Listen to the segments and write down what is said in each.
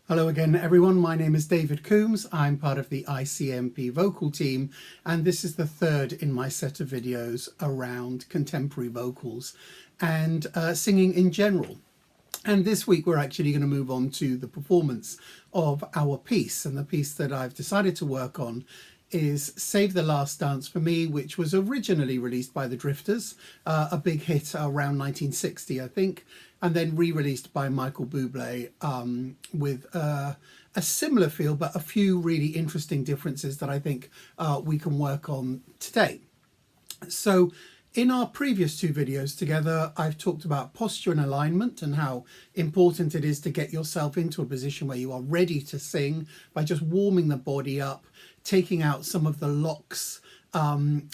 Hello again everyone, my name is David Coombs. I'm part of the ICMP vocal team, and this is the third in my set of videos around contemporary vocals and singing in general. And this week we're actually going to move on to the performance of our piece, and the piece that I've decided to work on is Save the Last Dance for Me, which was originally released by the Drifters, a big hit around 1960 I think, and then re-released by Michael Bublé with a similar feel but a few really interesting differences that I think we can work on today. So in our previous two videos together, I've talked about posture and alignment and how important it is to get yourself into a position where you are ready to sing by just warming the body up, taking out some of the locks,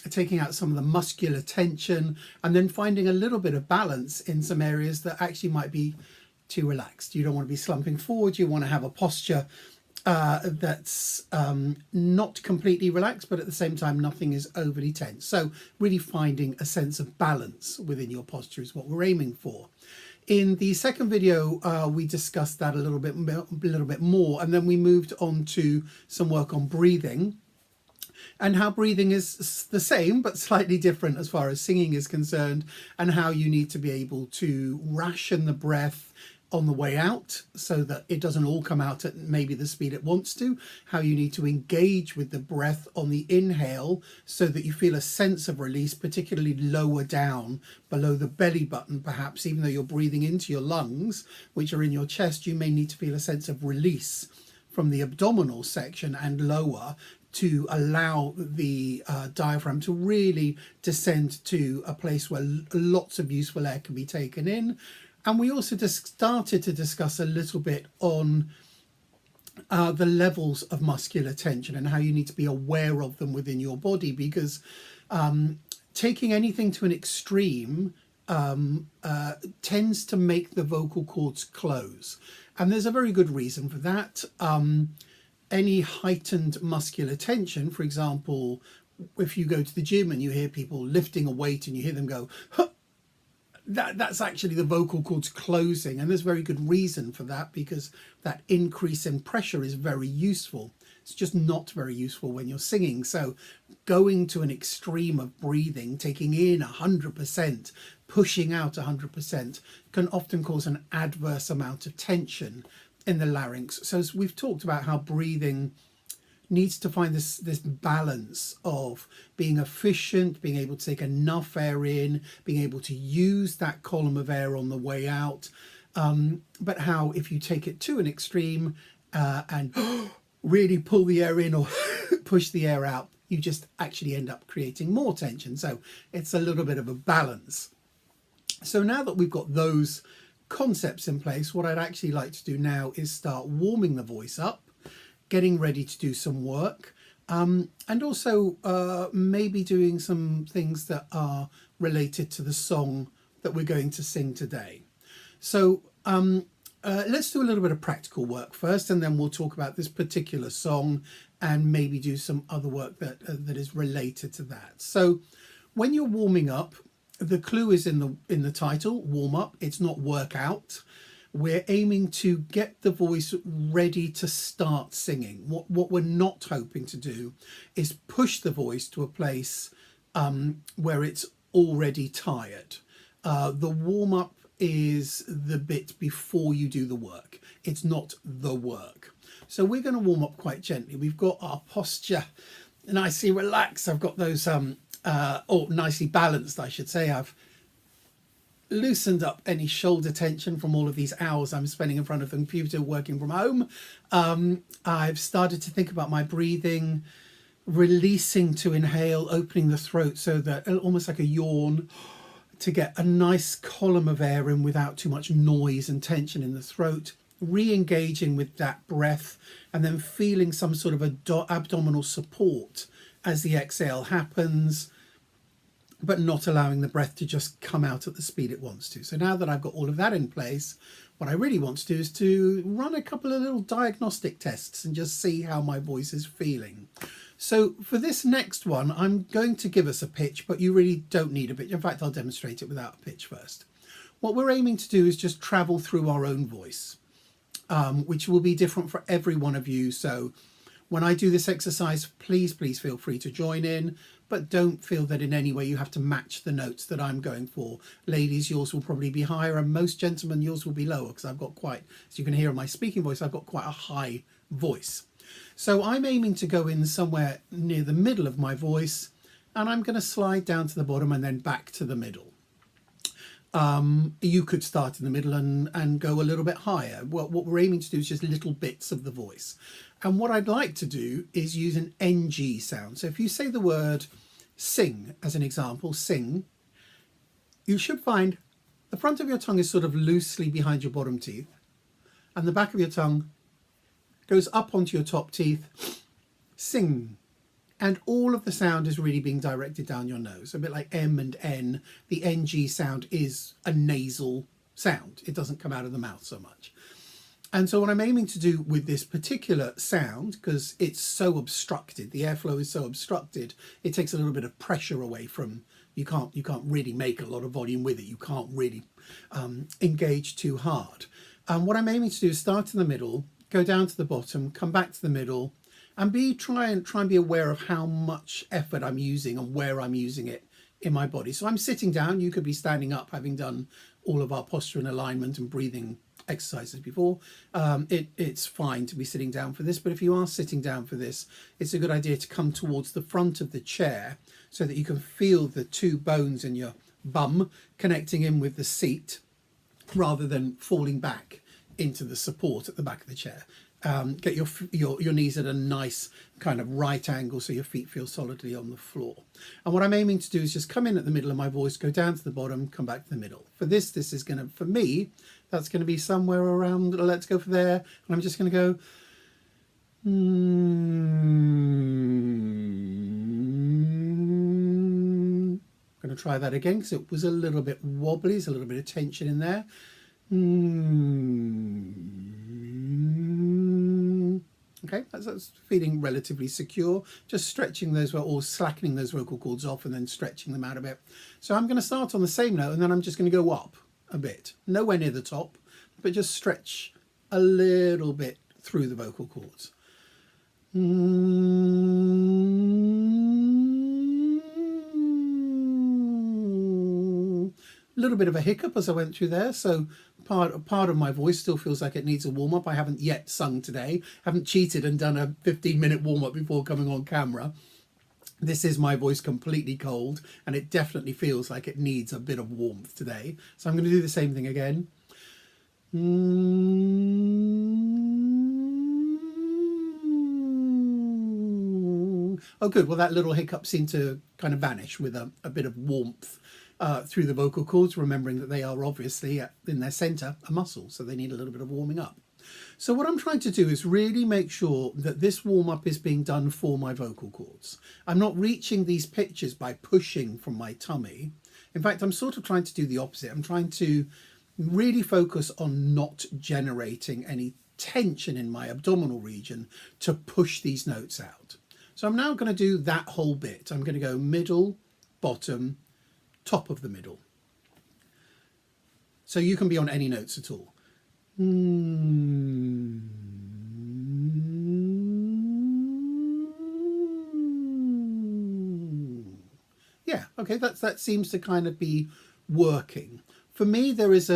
taking out some of the muscular tension, and then finding a little bit of balance in some areas that actually might be too relaxed. You don't want to be slumping forward, you want to have a posture that's not completely relaxed, but at the same time nothing is overly tense. So really finding a sense of balance within your posture is what we're aiming for. In the second video we discussed that a little bit more, and then we moved on to some work on breathing and how breathing is the same but slightly different as far as singing is concerned, and how you need to be able to ration the breath on the way out so that it doesn't all come out at maybe the speed it wants to, how you need to engage with the breath on the inhale so that you feel a sense of release, particularly lower down below the belly button perhaps. Even though you're breathing into your lungs, which are in your chest, you may need to feel a sense of release from the abdominal section and lower to allow the diaphragm to really descend to a place where lots of useful air can be taken in. And we also just started to discuss a little bit on the levels of muscular tension and how you need to be aware of them within your body, because taking anything to an extreme tends to make the vocal cords close. And there's a very good reason for that. Any heightened muscular tension, for example, if you go to the gym and you hear people lifting a weight and you hear them go, huh, that's actually the vocal cords closing, and there's very good reason for that, because that increase in pressure is very useful. It's just not very useful when you're singing. So going to an extreme of breathing, taking in 100%, pushing out 100%, can often cause an adverse amount of tension in the larynx. So as we've talked about how breathing needs to find this balance of being efficient, being able to take enough air in, being able to use that column of air on the way out, but how if you take it to an extreme and really pull the air in or push the air out, you just actually end up creating more tension. So it's a little bit of a balance. So now that we've got those concepts in place, what I'd actually like to do now is start warming the voice up, getting ready to do some work, and also maybe doing some things that are related to the song that we're going to sing today. So let's do a little bit of practical work first, and then we'll talk about this particular song and maybe do some other work that is related to that. So when you're warming up, the clue is in the title, warm up. It's not workout. We're aiming to get the voice ready to start singing. What we're not hoping to do is push the voice to a place where it's already tired. The warm-up is the bit before you do the work. It's not the work. So we're going to warm up quite gently. We've got our posture nicely relaxed. I've got those, nicely balanced, I should say. I've loosened up any shoulder tension from all of these hours I'm spending in front of the computer working from home. I've started to think about my breathing, releasing to inhale, opening the throat so that almost like a yawn, to get a nice column of air in without too much noise and tension in the throat, re-engaging with that breath, and then feeling some sort of abdominal support as the exhale happens, but not allowing the breath to just come out at the speed it wants to. So now that I've got all of that in place, what I really want to do is to run a couple of little diagnostic tests and just see how my voice is feeling. So for this next one, I'm going to give us a pitch, but you really don't need a pitch. In fact, I'll demonstrate it without a pitch first. What we're aiming to do is just travel through our own voice. which will be different for every one of you. So when I do this exercise, please feel free to join in, but don't feel that in any way you have to match the notes that I'm going for. Ladies, yours will probably be higher, and most gentlemen, yours will be lower, because I've got quite, as you can hear in my speaking voice, I've got quite a high voice. So I'm aiming to go in somewhere near the middle of my voice, and I'm going to slide down to the bottom and then back to the middle. You could start in the middle and go a little bit higher. What we're aiming to do is just little bits of the voice. And what I'd like to do is use an NG sound. So if you say the word sing, as an example, sing, you should find the front of your tongue is sort of loosely behind your bottom teeth, and the back of your tongue goes up onto your top teeth. Sing. And all of the sound is really being directed down your nose, a bit like M and N. The NG sound is a nasal sound. It doesn't come out of the mouth so much. And so what I'm aiming to do with this particular sound, because it's so obstructed, the airflow is so obstructed, it takes a little bit of pressure away from, you can't really make a lot of volume with it. You can't really engage too hard. What I'm aiming to do is start in the middle, go down to the bottom, come back to the middle, and try and be aware of how much effort I'm using and where I'm using it in my body. So I'm sitting down. You could be standing up, having done all of our posture and alignment and breathing exercises before. It's fine to be sitting down for this, but if you are sitting down for this, it's a good idea to come towards the front of the chair so that you can feel the two bones in your bum connecting in with the seat, rather than falling back into the support at the back of the chair. Get your knees at a nice kind of right angle so your feet feel solidly on the floor. And what I'm aiming to do is just come in at the middle of my voice, go down to the bottom, come back to the middle. For this is going to, for me, that's going to be somewhere around, let's go for there. And I'm just going to go, I'm going to try that again because it was a little bit wobbly. There's a little bit of tension in there. Okay, that's feeling relatively secure. Just stretching those, or slackening those vocal cords off and then stretching them out a bit. So I'm going to start on the same note and then I'm just going to go up a bit. Nowhere near the top, but just stretch a little bit through the vocal cords. A little bit of a hiccup as I went through there, so part of my voice still feels like it needs a warm-up. I haven't yet sung today, haven't cheated and done a 15-minute warm-up before coming on camera. This is my voice completely cold, and it definitely feels like it needs a bit of warmth today. So I'm going to do the same thing again. Oh good, well that little hiccup seemed to kind of vanish with a bit of warmth through the vocal cords, remembering that they are obviously in their centre a muscle, so they need a little bit of warming up. So what I'm trying to do is really make sure that this warm-up is being done for my vocal cords. I'm not reaching these pitches by pushing from my tummy. In fact, I'm sort of trying to do the opposite. I'm trying to really focus on not generating any tension in my abdominal region to push these notes out. So I'm now going to do that whole bit. I'm going to go middle, bottom, top of the middle. So you can be on any notes at all. Yeah, okay, that seems to kind of be working. For me, there is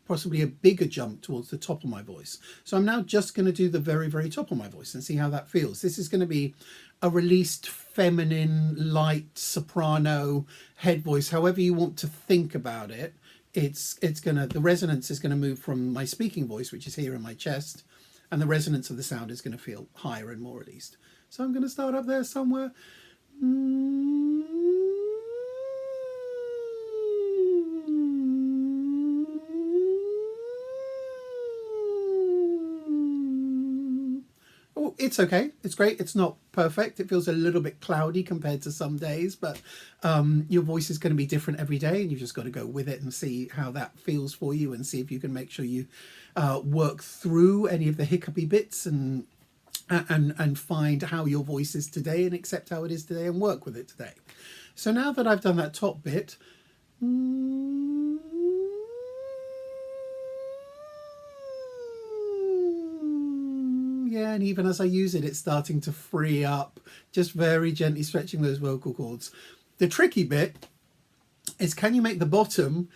possibly a bigger jump towards the top of my voice. So I'm now just going to do the very, very top of my voice and see how that feels. This is going to be a released feminine, light, soprano head voice, however you want to think about it. The resonance is going to move from my speaking voice, which is here in my chest, and the resonance of the sound is going to feel higher and more released. So I'm going to start up there somewhere. Oh, it's okay. It's great. It's not perfect. It feels a little bit cloudy compared to some days, but your voice is going to be different every day, and you've just got to go with it and see how that feels for you, and see if you can make sure you work through any of the hiccupy bits and find how your voice is today and accept how it is today and work with it today. So now that I've done that top bit, Yeah, and even as I use it, it's starting to free up, just very gently stretching those vocal cords. The tricky bit is, can you make the bottom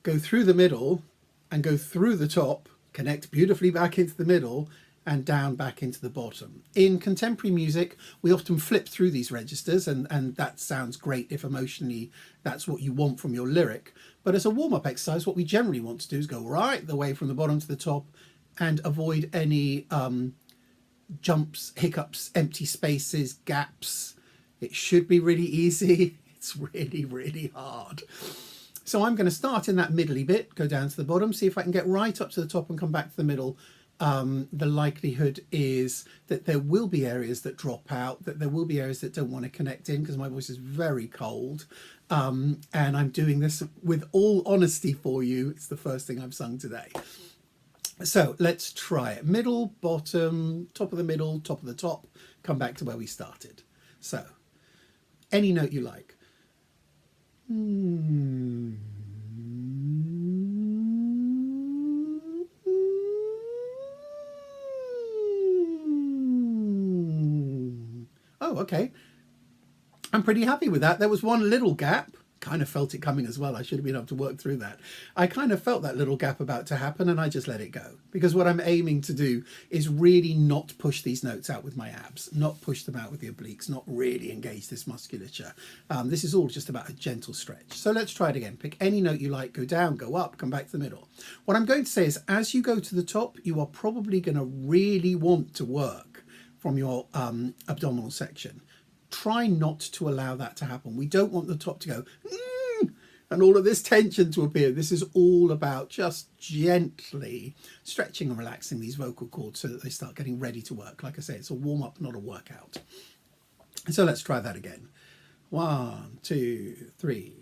go through the middle and go through the top, connect beautifully back into the middle and down back into the bottom? In contemporary music, we often flip through these registers, and that sounds great if emotionally that's what you want from your lyric. But as a warm-up exercise, what we generally want to do is go right the way from the bottom to the top and avoid any jumps, hiccups, empty spaces, gaps. It should be really easy. It's really, really hard. So I'm going to start in that middly bit, go down to the bottom, see if I can get right up to the top and come back to the middle. The likelihood is that there will be areas that drop out, that there will be areas that don't want to connect in because my voice is very cold. And I'm doing this with all honesty for you. It's the first thing I've sung today. So let's try it. Middle, bottom, top of the middle, top of the top, come back to where we started. So any note you like. Oh, okay. I'm pretty happy with that. There was one little gap. Kind of felt it coming as well. I should have been able to work through that. I kind of felt that little gap about to happen and I just let it go, because what I'm aiming to do is really not push these notes out with my abs, not push them out with the obliques, not really engage this musculature. This is all just about a gentle stretch. So let's try it again. Pick any note you like, go down, go up, come back to the middle. What I'm going to say is, as you go to the top, you are probably going to really want to work from your abdominal section. Try not to allow that to happen. We don't want the top to go and all of this tension to appear. This is all about just gently stretching and relaxing these vocal cords so that they start getting ready to work. Like I say, it's a warm-up, not a workout. So let's try that again. 1, 2, 3.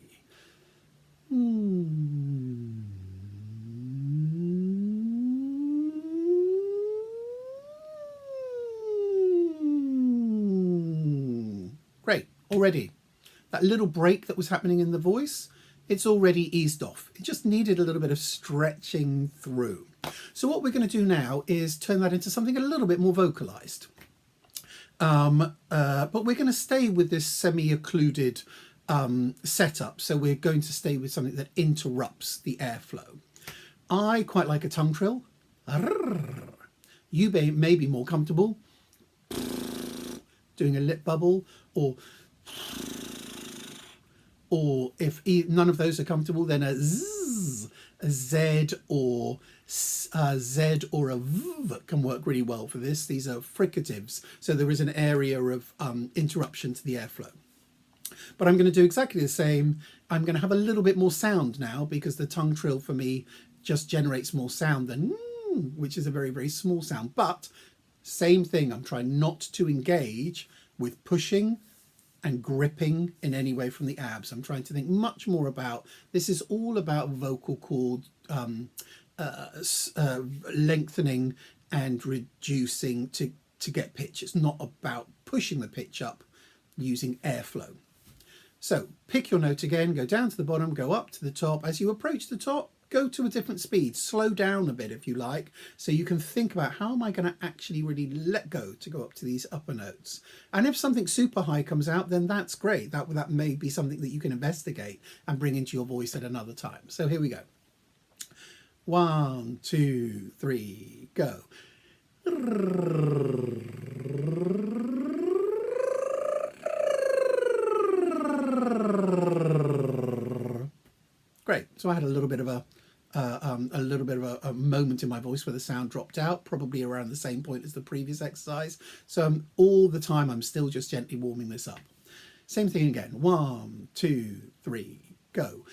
Great, already. That little break that was happening in the voice, it's already eased off. It just needed a little bit of stretching through. So what we're going to do now is turn that into something a little bit more vocalized. But we're going to stay with this semi-occluded setup. So we're going to stay with something that interrupts the airflow. I quite like a tongue trill. You may be more comfortable doing a lip bubble, or if none of those are comfortable, then a zzz, a z, or a z or a v can work really well for this. These are fricatives, so there is an area of interruption to the airflow. But I'm going to do exactly the same. I'm going to have a little bit more sound now, because the tongue trill for me just generates more sound than which is a very, very small sound. But same thing, I'm trying not to engage with pushing and gripping in any way from the abs. I'm trying to think much more about, this is all about vocal cord lengthening and reducing to get pitch. It's not about pushing the pitch up using airflow. So pick your note again, go down to the bottom, go up to the top. As you approach the top, go to a different speed, slow down a bit if you like, so you can think about, how am I going to actually really let go to go up to these upper notes? And if something super high comes out, then that's great. That may be something that you can investigate and bring into your voice at another time. So here we go. 1, 2, 3, go. Great. So I had a little bit of a moment in my voice where the sound dropped out, probably around the same point as the previous exercise. So all the time I'm still just gently warming this up. Same thing again. 1, 2, 3, go.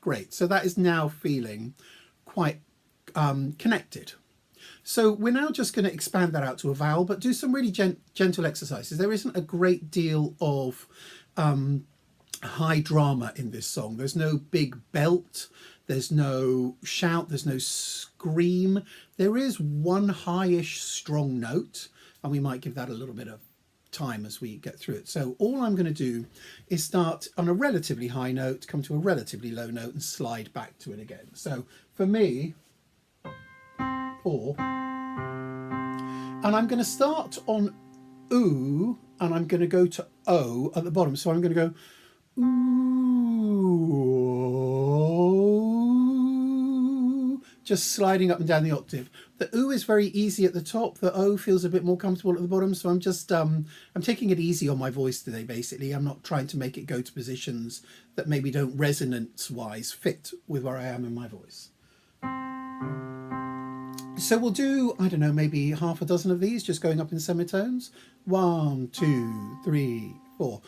Great. So that is now feeling quite connected. So we're now just going to expand that out to a vowel, but do some really gentle exercises. There isn't a great deal of high drama in this song. There's no big belt, there's no shout, there's no scream. There is one highish strong note, and we might give that a little bit of time as we get through it. So all I'm going to do is start on a relatively high note, come to a relatively low note and slide back to it again. So for me, or, and I'm going to start on oo and I'm going to go to o at the bottom. So I'm going to go ooh, just sliding up and down the octave. The oo is very easy at the top. The o feels a bit more comfortable at the bottom. So I'm just, I'm taking it easy on my voice today, basically. I'm not trying to make it go to positions that maybe don't resonance-wise fit with where I am in my voice. So we'll do, I don't know, maybe half a dozen of these, just going up in semitones. 1, 2, 3, 4.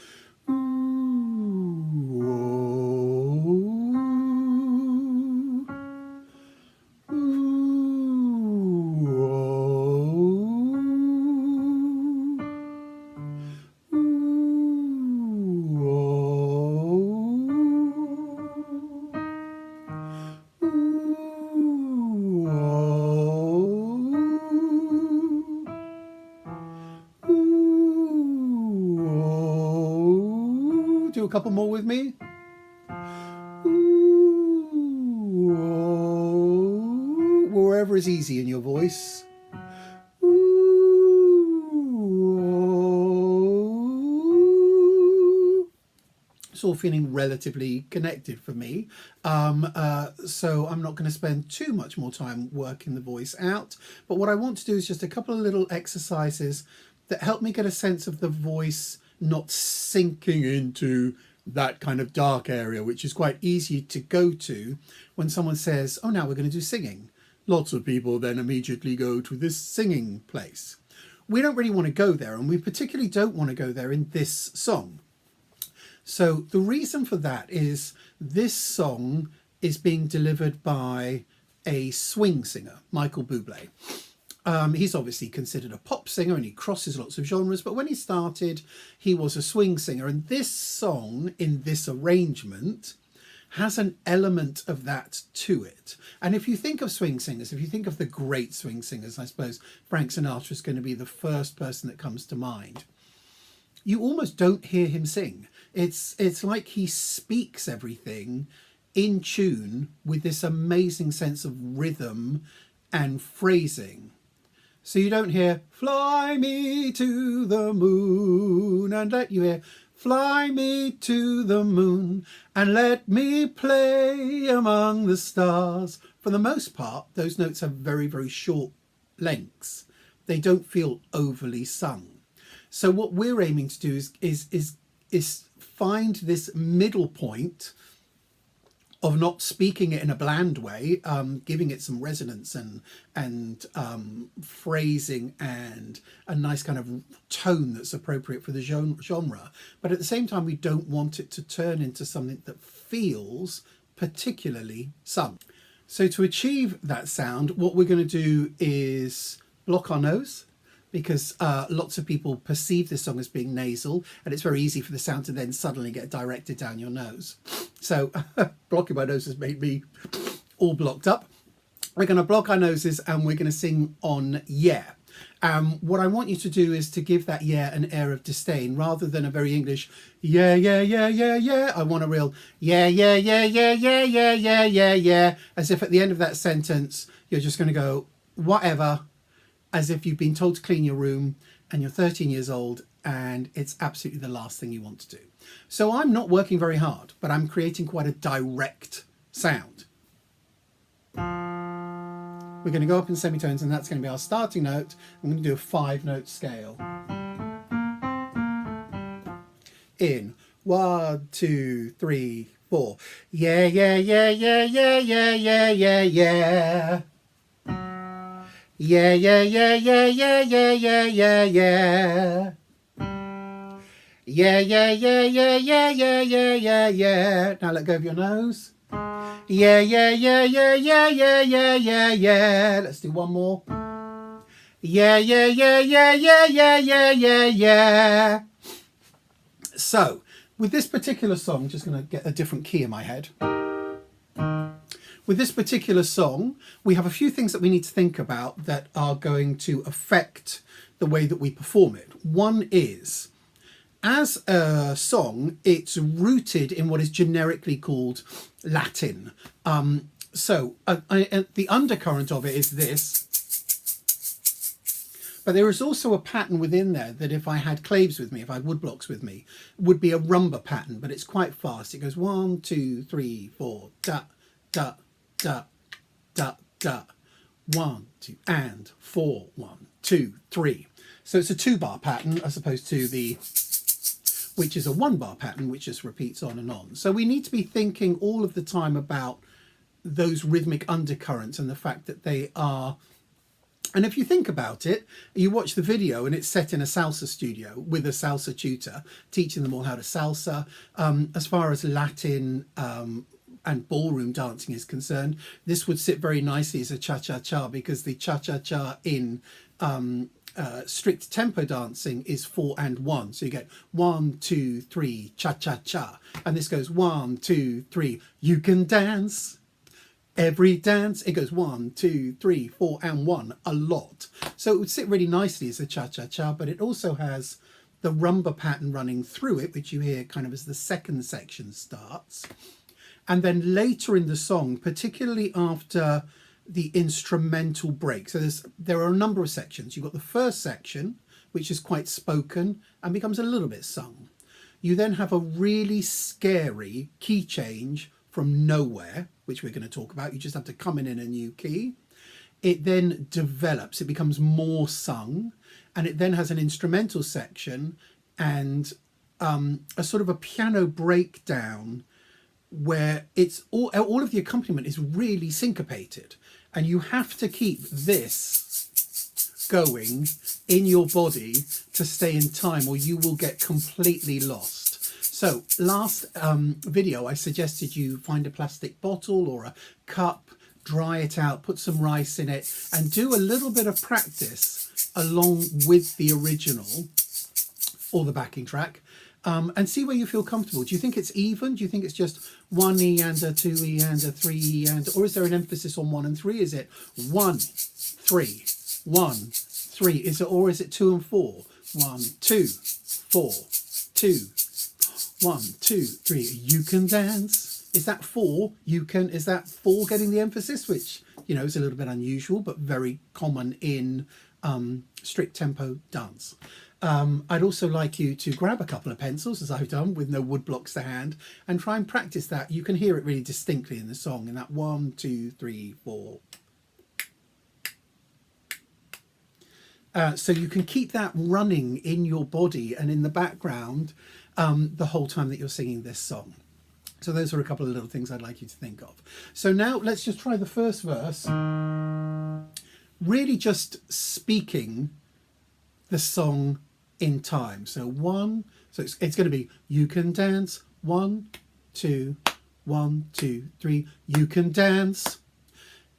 Do a couple more with me. Ooh, wherever is easy in your voice. Ooh. It's all feeling relatively connected for me. So I'm not going to spend too much more time working the voice out. But what I want to do is just a couple of little exercises that help me get a sense of the voice not sinking into that kind of dark area, which is quite easy to go to when someone says, oh, now we're going to do singing. Lots of people then immediately go to this singing place. We don't really want to go there, and we particularly don't want to go there in this song. So the reason for that is this song is being delivered by a swing singer, Michael Bublé. He's obviously considered a pop singer and he crosses lots of genres, but when he started, he was a swing singer. And this song in this arrangement has an element of that to it. And if you think of swing singers, if you think of the great swing singers, I suppose Frank Sinatra is going to be the first person that comes to mind. You almost don't hear him sing. It's like he speaks everything in tune with this amazing sense of rhythm and phrasing. So you don't hear, fly me to the moon, and let you hear, fly me to the moon, and let me play among the stars. For the most part, those notes have very, very short lengths. They don't feel overly sung. So what we're aiming to do is find this middle point of not speaking it in a bland way, giving it some resonance and phrasing and a nice kind of tone that's appropriate for the genre. But at the same time, we don't want it to turn into something that feels particularly sung. So to achieve that sound, what we're going to do is block our nose, because lots of people perceive this song as being nasal, and it's very easy for the sound to then suddenly get directed down your nose. So blocking my nose has made me all blocked up. We're going to block our noses and we're going to sing on yeah. What I want you to do is to give that yeah an air of disdain rather than a very English yeah, yeah, yeah, yeah, yeah. I want a real yeah, yeah, yeah, yeah, yeah, yeah, yeah, yeah, yeah. As if at the end of that sentence, you're just going to go whatever, as if you've been told to clean your room and you're 13 years old and it's absolutely the last thing you want to do. So I'm not working very hard, but I'm creating quite a direct sound. We're going to go up in semitones, and that's going to be our starting note. I'm going to do a 5-note scale. In 1, 2, 3, 4. Yeah, yeah, yeah, yeah, yeah, yeah, yeah, yeah, yeah. Yeah, yeah, yeah, yeah, yeah, yeah, yeah, yeah, yeah. Yeah, yeah, yeah, yeah, yeah, yeah, yeah, yeah, yeah. Now let go of your nose. Yeah, yeah, yeah, yeah, yeah, yeah, yeah, yeah, yeah. Let's do one more. Yeah, yeah, yeah, yeah, yeah, yeah, yeah, yeah, yeah. So, with this particular song, just going to get a different key in my head. With this particular song, we have a few things that we need to think about that are going to affect the way that we perform it. One is, as a song, it's rooted in what is generically called Latin. The undercurrent of it is this. But there is also a pattern within there that if I had claves with me, if I had wood blocks with me, would be a rumba pattern, but it's quite fast. It goes 1, 2, 3, 4, da, da, da, da, da, 1, 2, and 4, 1, 2, 3. So it's a 2-bar pattern as opposed to which is a 1-bar pattern, which just repeats on and on. So we need to be thinking all of the time about those rhythmic undercurrents and the fact that they are. And if you think about it, you watch the video and it's set in a salsa studio with a salsa tutor teaching them all how to salsa. As far as Latin and ballroom dancing is concerned, this would sit very nicely as a cha-cha-cha, because the cha-cha-cha in strict tempo dancing is 4 and 1. So you get 1, 2, 3, cha-cha-cha. And this goes 1, 2, 3, you can dance. Every dance, it goes 1, 2, 3, 4, and 1 a lot. So it would sit really nicely as a cha-cha-cha, but it also has the rumba pattern running through it, which you hear kind of as the second section starts. And then later in the song, particularly after the instrumental break. So there are a number of sections. You've got the first section, which is quite spoken and becomes a little bit sung. You then have a really scary key change from nowhere, which we're going to talk about. You just have to come in a new key. It then develops, it becomes more sung, and it then has an instrumental section and a sort of a piano breakdown where it's all of the accompaniment is really syncopated, and you have to keep this going in your body to stay in time, or you will get completely lost. So last video, I suggested you find a plastic bottle or a cup, dry it out, put some rice in it, and do a little bit of practice along with the original or the backing track, and see where you feel comfortable. Do you think it's even? Do you think it's just 1 E and a 2 E and a 3 E and, or is there an emphasis on 1 and 3? Is it 1, 3, 1, 3? Is it, or is it 2 and 4? 1, 2, 4, 2, 1, 2, 3, you can dance. Is that 4? You can, is that 4 getting the emphasis, which, you know, is a little bit unusual, but very common in strict tempo dance. I'd also like you to grab a couple of pencils, as I've done, with no wood blocks to hand, and try and practice that. You can hear it really distinctly in the song, in that 1, 2, 3, 4. So you can keep that running in your body and in the background the whole time that you're singing this song. So those are a couple of little things I'd like you to think of. So now let's just try the first verse, really just speaking the song in time. So 1, so it's going to be, you can dance, 1, 2, 1, 2, 3, you can dance.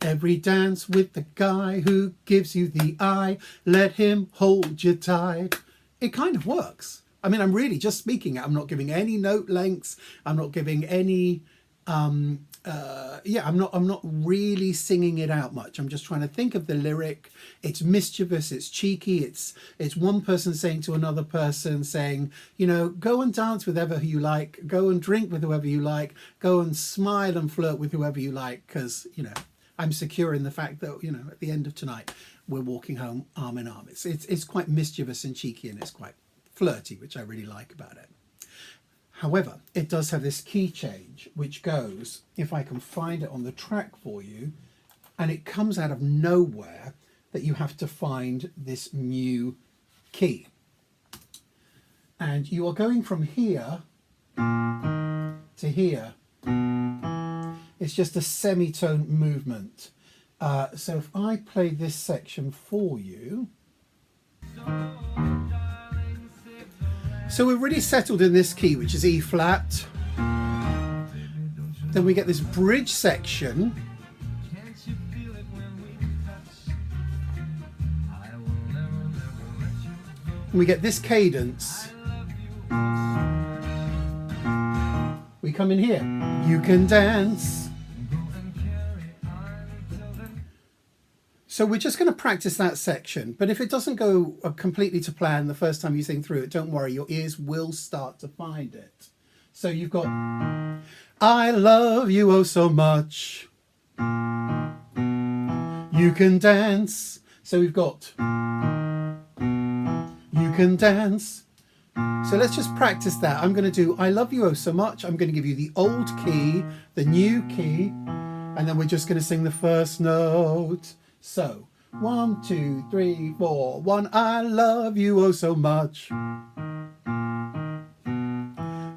Every dance with the guy who gives you the eye, let him hold you tight. It kind of works. I mean, I'm really just speaking it. I'm not giving any note lengths. I'm not giving any, I'm not really singing it out much. I'm just trying to think of the lyric. It's mischievous, it's cheeky, it's one person saying to another person, saying, you know, go and dance with whoever you like, go and drink with whoever you like, go and smile and flirt with whoever you like, because, you know, I'm secure in the fact that, you know, at the end of tonight, we're walking home arm in arm. It's quite mischievous and cheeky, and it's quite flirty, which I really like about it. However, it does have this key change, which goes, if I can find it on the track for you, and it comes out of nowhere, that you have to find this new key. And you are going from here to here. It's just a semitone movement. So if I play this section for you. So we're really settled in this key, which is E flat. Then we get this bridge section. And we get this cadence. We come in here. You can dance. So we're just going to practice that section, but if it doesn't go completely to plan the first time you sing through it, don't worry, your ears will start to find it. So you've got, I love you oh so much, you can dance. So we've got, you can dance. So let's just practice that. I'm going to do I love you oh so much. I'm going to give you the old key, the new key, and then we're just going to sing the first note. So 1, 2, 3, 4, 1. I love you oh so much.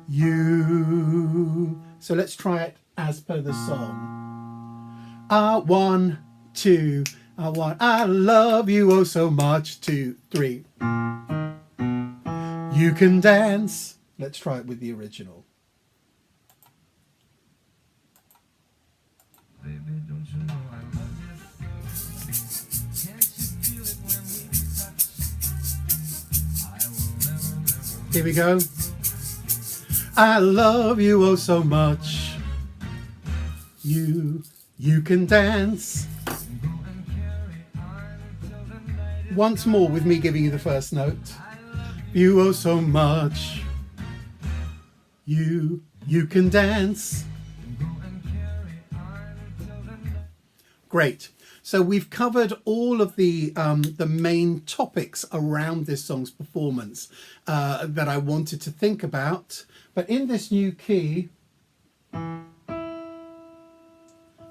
You. So let's try it as per the song. 1, 2, 1. I love you oh so much. 2, 3. You can dance. Let's try it with the original. Baby, don't you know I love you? Can't you feel it when we touch? I will never. Here we go. I love you oh so much. You can dance. Once more with me giving you the first note. You oh so much. You can dance. Great. So we've covered all of the main topics around this song's performance that I wanted to think about. But in this new key,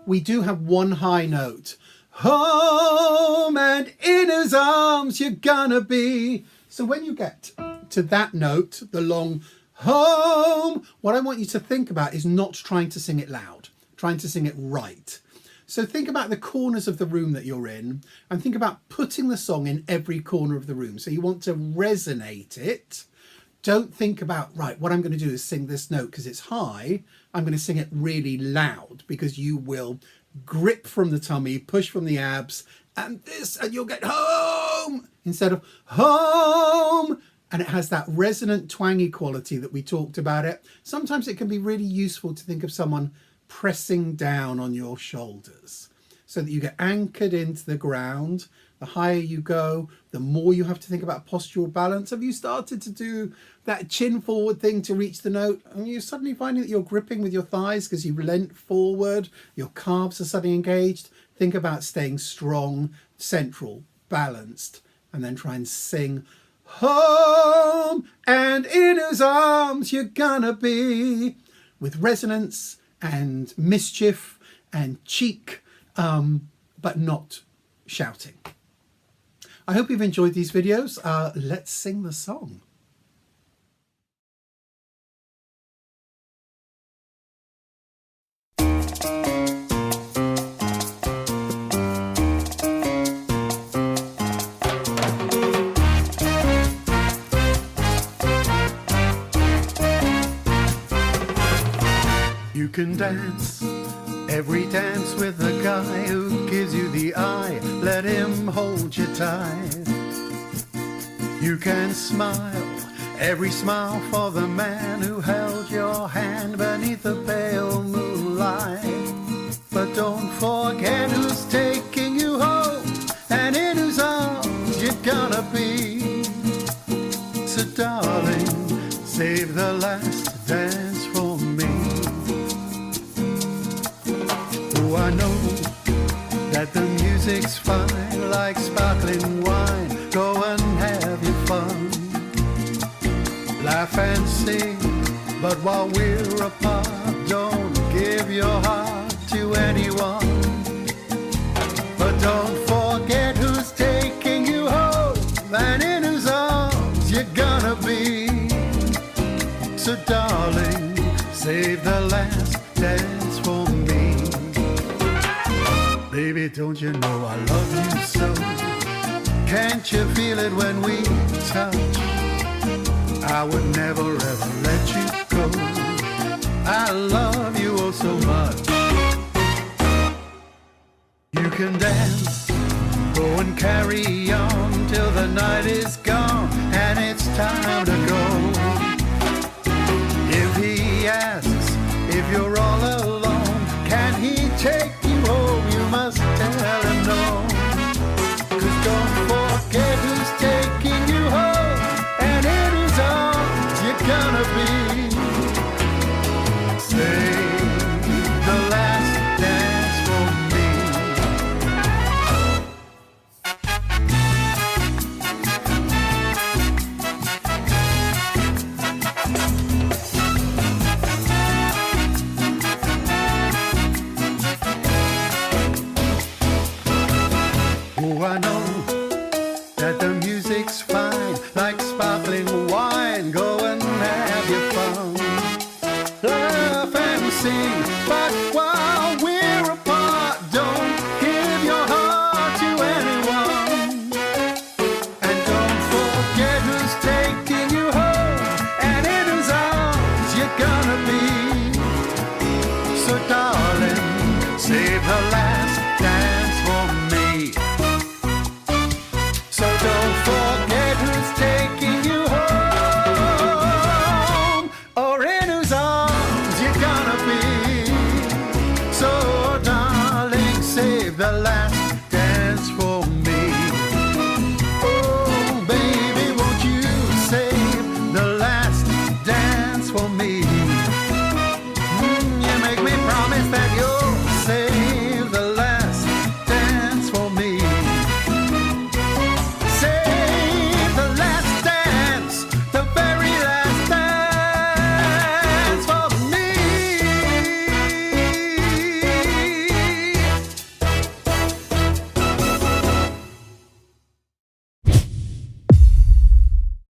we do have one high note. Home and in his arms you're gonna be. So when you get to that note, the long home, what I want you to think about is not trying to sing it loud, trying to sing it right. So think about the corners of the room that you're in and think about putting the song in every corner of the room. So you want to resonate it. Don't think about, right, what I'm going to do is sing this note because it's high. I'm going to sing it really loud because you will grip from the tummy, push from the abs, and you'll get home instead of home. And it has that resonant twangy quality that we talked about it. Sometimes it can be really useful to think of someone pressing down on your shoulders so that you get anchored into the ground. The higher you go, the more you have to think about postural balance. Have you started to do that chin forward thing to reach the note? And you're suddenly finding that you're gripping with your thighs because you leant forward, your calves are suddenly engaged. Think about staying strong, central, balanced, and then try and sing home and in his arms you're gonna be, with resonance and mischief and cheek, but not shouting. I hope you've enjoyed these videos. Let's sing the song. You can dance every dance with the guy who gives you the eye. Let him hold you tight. You can smile every smile for the man who held your hand beneath the pale moonlight. But don't forget who's taking you home and in whose arms you're gonna be. So darling, save the last dance for me. Oh, I know that the music's fine, like sparkling wine. Go and have your fun, laugh and sing, but while we're apart, don't give your heart to anyone. But don't forget who's taking you home and in whose arms you're gonna be. So darling, save the last dance for me. Baby, don't you know I love you so? Can't you feel it when we touch? I would never ever let you go. I love you oh so much. You can dance, go and carry on till the night is gone and it's time to go. If he asks if you're all alone, can he take you home? You must tell him no. gonna be.